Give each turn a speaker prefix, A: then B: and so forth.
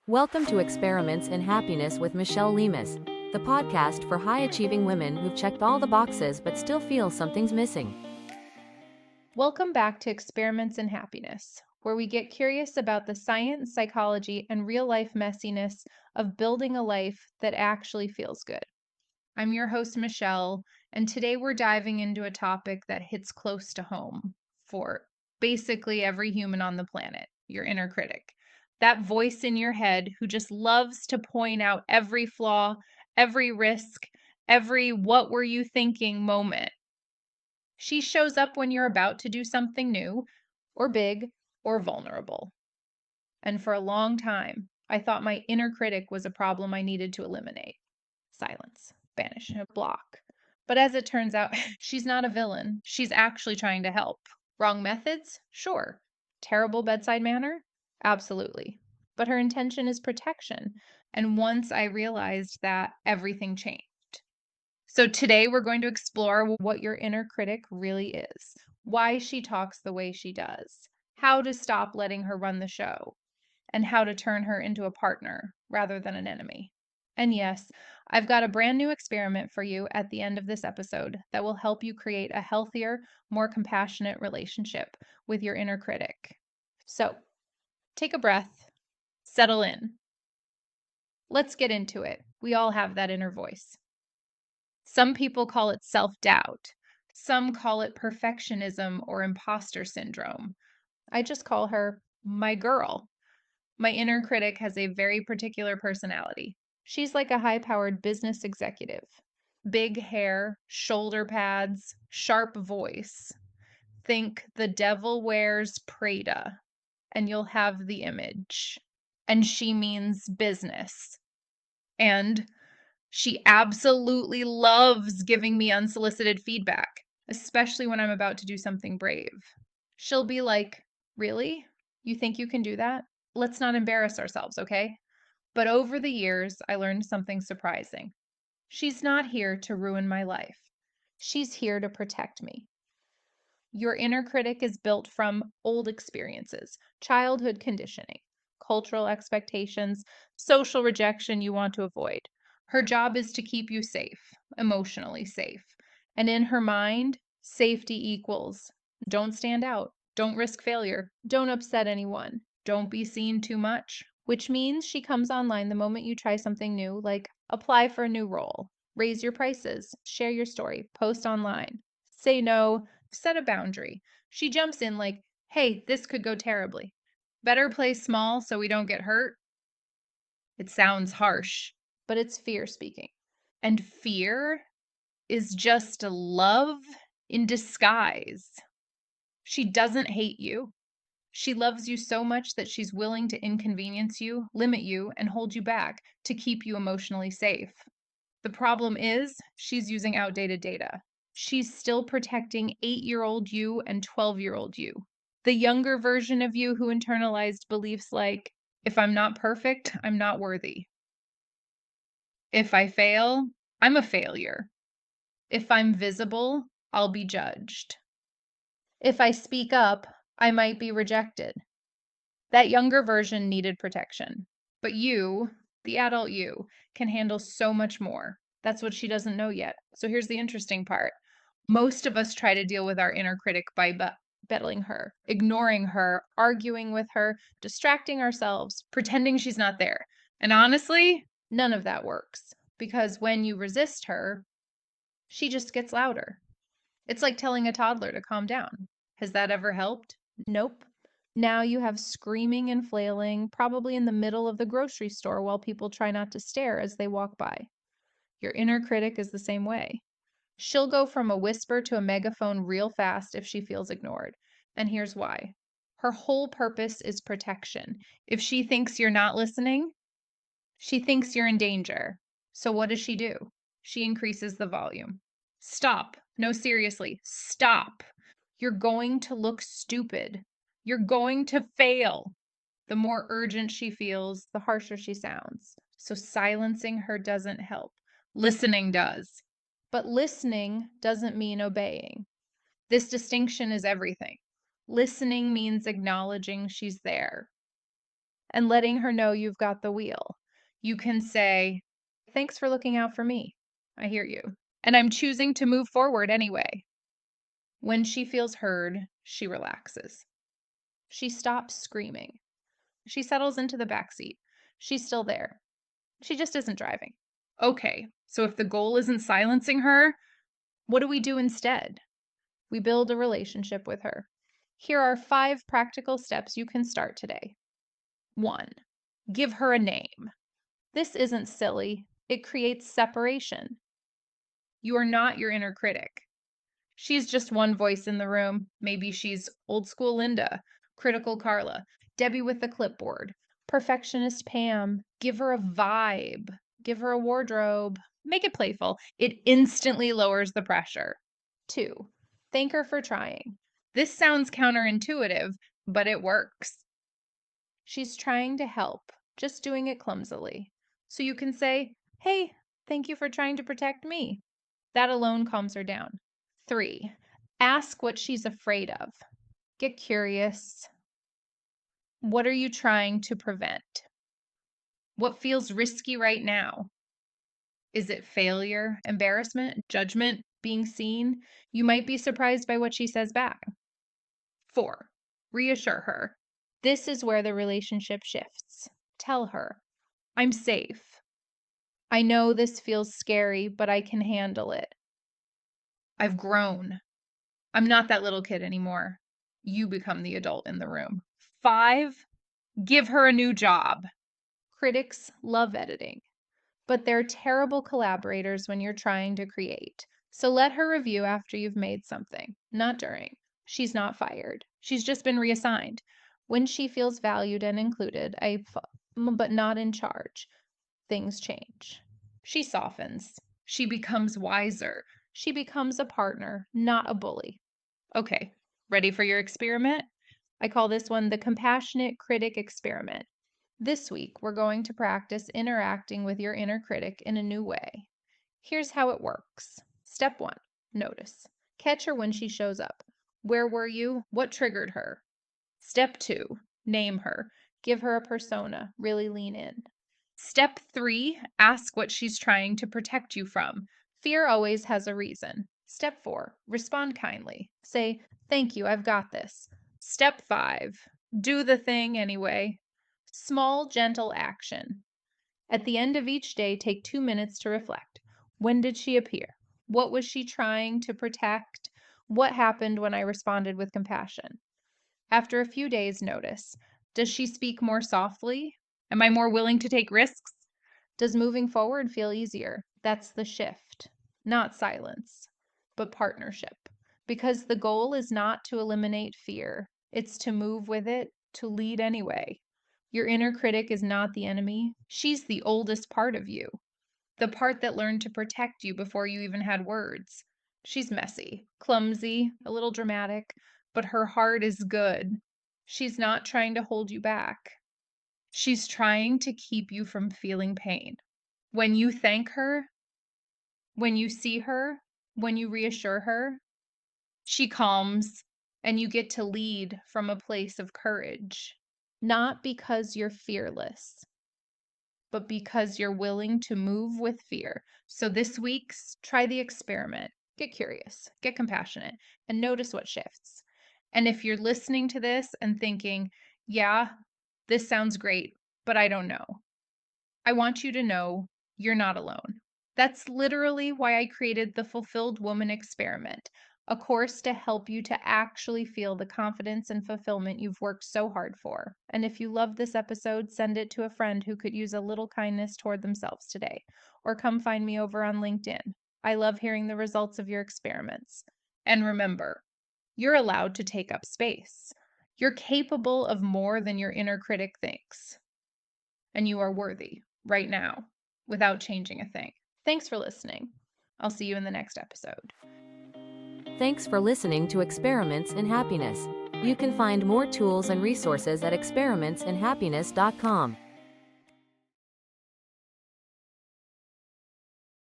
A: Welcome to Experiments in Happiness with Michelle Lemus, the podcast for high-achieving women who've checked all the boxes but still feel something's missing.
B: Welcome back to Experiments in Happiness, where we get curious about the science, psychology, and real-life messiness of building a life that actually feels good. I'm your host, Michelle, and today we're diving into a topic that hits close to home for basically every human on the planet, your inner critic. That voice in your head who just loves to point out every flaw, every risk, every what were you thinking moment. She shows up when you're about to do something new or big or vulnerable. And for a long time, I thought my inner critic was a problem I needed to eliminate. Silence, banish, block. But as it turns out, she's not a villain. She's actually trying to help. Wrong methods? Sure. Terrible bedside manner? Absolutely. But her intention is protection. And once I realized that, everything changed. So today we're going to explore what your inner critic really is, why she talks the way she does, how to stop letting her run the show, and how to turn her into a partner rather than an enemy. And yes, I've got a brand new experiment for you at the end of this episode that will help you create a healthier, more compassionate relationship with your inner critic. So take a breath, settle in. Let's get into it. We all have that inner voice. Some people call it self-doubt. Some call it perfectionism or imposter syndrome. I just call her my girl. My inner critic has a very particular personality. She's like a high-powered business executive. Big hair, shoulder pads, sharp voice. Think The Devil Wears Prada, and you'll have the image. And she means business. And she absolutely loves giving me unsolicited feedback, especially when I'm about to do something brave. She'll be like, "Really? You think you can do that? Let's not embarrass ourselves, okay?" But over the years, I learned something surprising. She's not here to ruin my life. She's here to protect me. Your inner critic is built from old experiences, childhood conditioning, cultural expectations, social rejection you want to avoid. Her job is to keep you safe, emotionally safe. And in her mind, safety equals don't stand out, don't risk failure, don't upset anyone, don't be seen too much, which means she comes online the moment you try something new, like apply for a new role, raise your prices, share your story, post online, say no, set a boundary. She jumps in like, hey, this could go terribly. Better play small so we don't get hurt. It sounds harsh, but it's fear speaking. And fear is just love in disguise. She doesn't hate you. She loves you so much that she's willing to inconvenience you, limit you, and hold you back to keep you emotionally safe. The problem is she's using outdated data. She's still protecting 8-year-old you and 12-year-old you. The younger version of you who internalized beliefs like, if I'm not perfect, I'm not worthy. If I fail, I'm a failure. If I'm visible, I'll be judged. If I speak up, I might be rejected. That younger version needed protection. But you, the adult you, can handle so much more. That's what she doesn't know yet. So here's the interesting part. Most of us try to deal with our inner critic by bettling her, ignoring her, arguing with her, distracting ourselves, pretending she's not there. And honestly, none of that works. Because when you resist her, she just gets louder. It's like telling a toddler to calm down. Has that ever helped? Nope. Now you have screaming and flailing, probably in the middle of the grocery store while people try not to stare as they walk by. Your inner critic is the same way. She'll go from a whisper to a megaphone real fast if she feels ignored. And here's why. Her whole purpose is protection. If she thinks you're not listening, she thinks you're in danger. So what does she do? She increases the volume. Stop. No, seriously, stop. You're going to look stupid. You're going to fail. The more urgent she feels, the harsher she sounds. So silencing her doesn't help. Listening does. But listening doesn't mean obeying. This distinction is everything. Listening means acknowledging she's there. and letting her know you've got the wheel. You can say, "Thanks for looking out for me. I hear you. And I'm choosing to move forward anyway." When she feels heard, she relaxes. She stops screaming. She settles into the back seat. She's still there. She just isn't driving. Okay, so if the goal isn't silencing her, what do we do instead? We build a relationship with her. Here are 5 practical steps you can start today. 1. Give her a name. This isn't silly. It creates separation. You are not your inner critic. She's just one voice in the room. Maybe she's old school Linda, critical Carla, Debbie with the clipboard, perfectionist Pam. Give her a vibe. Give her a wardrobe. Make it playful. It instantly lowers the pressure. 2. Thank her for trying. This sounds counterintuitive, but it works. She's trying to help, just doing it clumsily. So you can say, "Hey, thank you for trying to protect me." That alone calms her down. 3. Ask what she's afraid of. Get curious. What are you trying to prevent? What feels risky right now? Is it failure, embarrassment, judgment, being seen? You might be surprised by what she says back. 4. Reassure her. This is where the relationship shifts. Tell her, "I'm safe. I know this feels scary, but I can handle it. I've grown. I'm not that little kid anymore. You become the adult in the room." 5. Give her a new job. Critics love editing, but they're terrible collaborators when you're trying to create. So let her review after you've made something, not during. She's not fired. She's just been reassigned. When she feels valued and included, but not in charge, things change. She softens. She becomes wiser. She becomes a partner, not a bully. Okay, ready for your experiment? I call this one the compassionate critic experiment. This week, we're going to practice interacting with your inner critic in a new way. Here's how it works. Step 1, notice. Catch her when she shows up. Where were you? What triggered her? Step 2, name her. Give her a persona. Really lean in. Step 3, ask what she's trying to protect you from. Fear always has a reason. Step 4, respond kindly. Say, "Thank you, I've got this." Step 5, do the thing anyway. Small, gentle action. At the end of each day, take 2 minutes to reflect. When did she appear? What was she trying to protect? What happened when I responded with compassion? After a few days, notice. Does she speak more softly? Am I more willing to take risks? Does moving forward feel easier? That's the shift. Not silence, but partnership. Because the goal is not to eliminate fear, it's to move with it, to lead anyway. Your inner critic is not the enemy. She's the oldest part of you, the part that learned to protect you before you even had words. She's messy, clumsy, a little dramatic, but her heart is good. She's not trying to hold you back. She's trying to keep you from feeling pain. When you thank her, when you see her, when you reassure her, she calms and you get to lead from a place of courage. Not because you're fearless, but because you're willing to move with fear. So this week's try the experiment. Get curious, get compassionate, and notice what shifts. And if you're listening to this and thinking, "Yeah, this sounds great, but I don't know," I want you to know you're not alone. That's literally why I created the Fulfilled Woman Experiment, a course to help you to actually feel the confidence and fulfillment you've worked so hard for. And if you love this episode, send it to a friend who could use a little kindness toward themselves today. Or come find me over on LinkedIn. I love hearing the results of your experiments. And remember, you're allowed to take up space. You're capable of more than your inner critic thinks. And you are worthy right now without changing a thing. Thanks for listening. I'll see you in the next episode.
A: Thanks for listening to Experiments in Happiness. You can find more tools and resources at experimentsinhappiness.com.